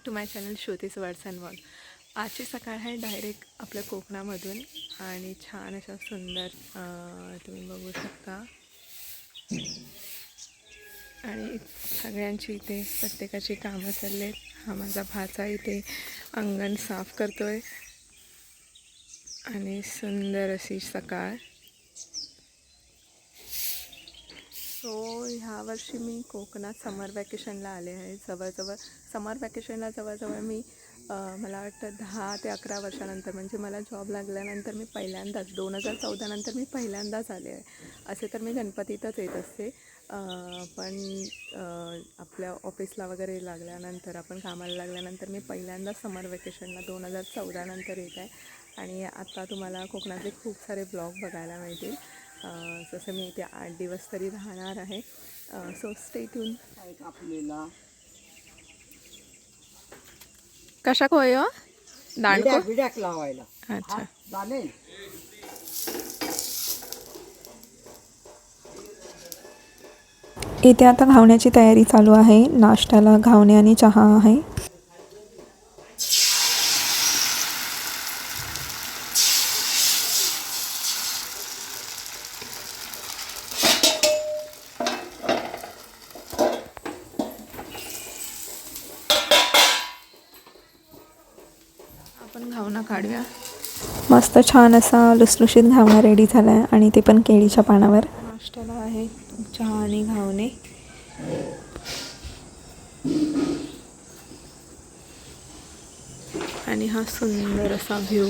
To my channel Shruti's words and world. आजची सकाळ आहे डायरेक्ट आपल्या कोकणामधून आणि छान अशा सुंदर तुम्ही बघू शकता. आणि सगळ्यांची इथे प्रत्येकाची कामं चालली आहेत. हा माझा भाचा इथे अंगण साफ करतोय आणि सुंदर अशी सकाळ. सो ह्या वर्षी मी कोकणात समर वॅकेशनला आले आहे. जवळजवळ समर वॅकेशनला जवळजवळ मी मला वाटतं 10 ते 11 वर्षानंतर, म्हणजे मला जॉब लागल्यानंतर मी पहिल्यांदाच 2014 नंतर मी पहिल्यांदाच आले आहे. असे तर मी गणपतीतच येत असते, पण आपल्या ऑफिसला वगैरे लागल्यानंतर, आपण कामाला लागल्यानंतर मी पहिल्यांदाच समर वॅकेशनला 2014 नंतर येत आहे. आणि आता तुम्हाला कोकणातले खूप सारे ब्लॉग बघायला मिळतील. जसं मी इथे 8 दिवस तरी राहणार आहे. So stay tune. आपल्याला कशाक होय दांडको विड्याक लावायला. अच्छा. चालेल. इथे आता घावण्याची तयारी चालू आहे. नाश्त्याला घावणे आणि चहा आहे. आपण घावना काढूया. मस्त छान असा लुसलुशीत घावणा रेडी झाला आहे आणि ते पण केळीच्या पानावर. नाश्त्याला आहे चहा आणि घावणे. आणि हा सुंदर असा व्ह्यू.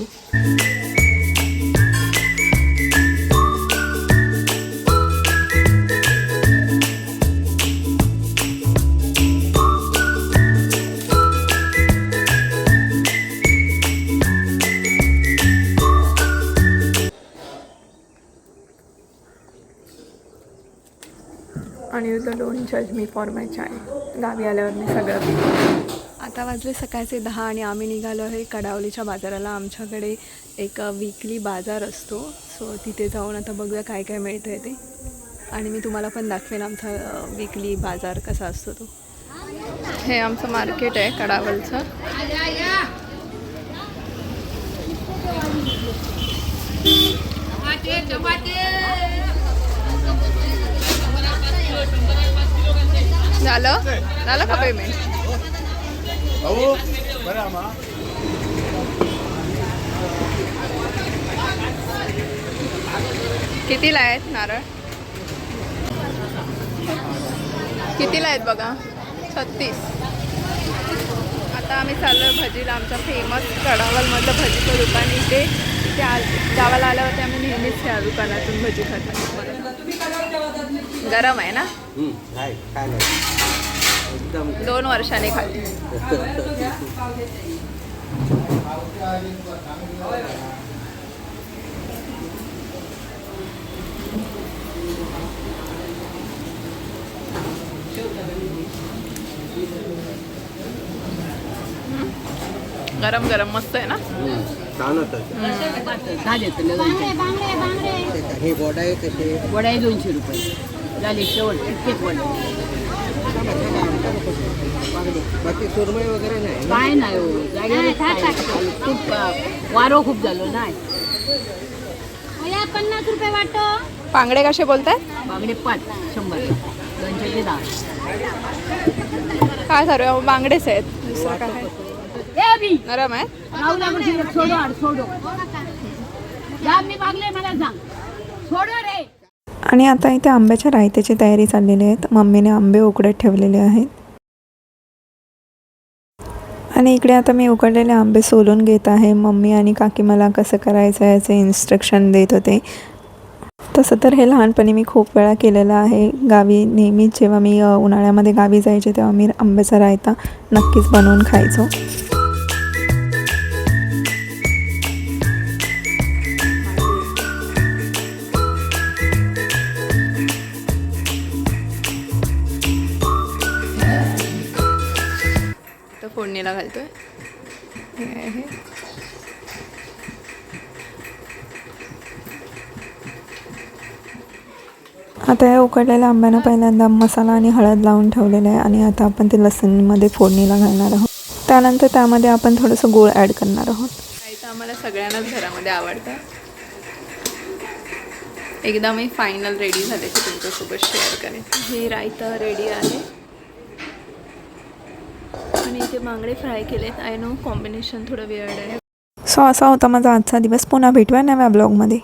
आणि डोंट जज मी फॉर माय चाय. गावी आल्यावर मी सगळं पितो. आता वाजले सकाळचे 10 आणि आम्ही निघालो आहे कडावलीच्या बाजाराला. आमच्याकडे एक वीकली बाजार असतो. सो तिथे जाऊन आता बघूया काय काय मिळतं आहे ते, आणि मी तुम्हाला पण दाखवेन आमचा वीकली बाजार कसा असतो तो. हे आमचं मार्केट आहे कडावलचं. झालं का पेमेंट? कितीला आहेत नारळ? कितीला आहेत बघा? 36. आता आम्ही चाललो भजीला. आमचा फेमस कडावलमधलं भजीचं दुकान इथे. गावाला आल्यावरती आम्ही नेहमीच त्या दुकानातून भजी खातात. गरम आहे ना? 2 वर्षांनी खाल्ली. गरम गरम मस्त आहे ना? हे वडा आहे कसे? वडा आहे 200 रुपये. झाले शेवट इतकेच वडा. बाकी सुरमई वगैरे नाही? काय नाही हो. खूप वारो खूप झालो नाही. 50 रुपये वाटो. बांगडे कसे बोलतात? बांगडे 5 100. 200 10. काय करूया? बांगडेच आहेत, दुसरं काय आहे? नरम आहे. आणि आता इथे आंब्याच्या रायत्याची तयारी चाललेली आहे. मम्मीने आंबे उकडत ठेवलेले आहेत. आणि इकडे आता मी उकडलेले आंबे सोलून घेत आहे. मम्मी आणि काकी मला कसं करायचं याचे इन्स्ट्रक्शन देत होते. तसं तर हे लहानपणी मी खूप वेळा केलेलं आहे. गावी नेहमीच जेव्हा मी उन्हाळ्यामध्ये गावी जायचे तेव्हा मी आंब्याचा रायता नक्कीच बनवून खायचो. फोडणीला घालतोय. आता या उकडलेल्या आंब्यानं पहिल्यांदा मसाला आणि हळद लावून ठेवलेलं आहे आणि आता आपण ते लसूणमध्ये फोडणीला घालणार आहोत. त्यानंतर त्यामध्ये आपण थोडंसं गूळ ॲड करणार आहोत. रायता आम्हाला सगळ्यांनाच घरामध्ये आवडतं. एकदा मी फायनल रेडी झाले की तुमच्यासोबत शेअर करेन. हे रायता रेडी आहे आणि इथे बांगडे फ्राय केलेत. आय नो कॉम्बिनेशन थोडं वेअर्ड आहे. सो असा होता माझा आजचा दिवस. पुन्हा भेटूया नव्या ब्लॉगमध्ये.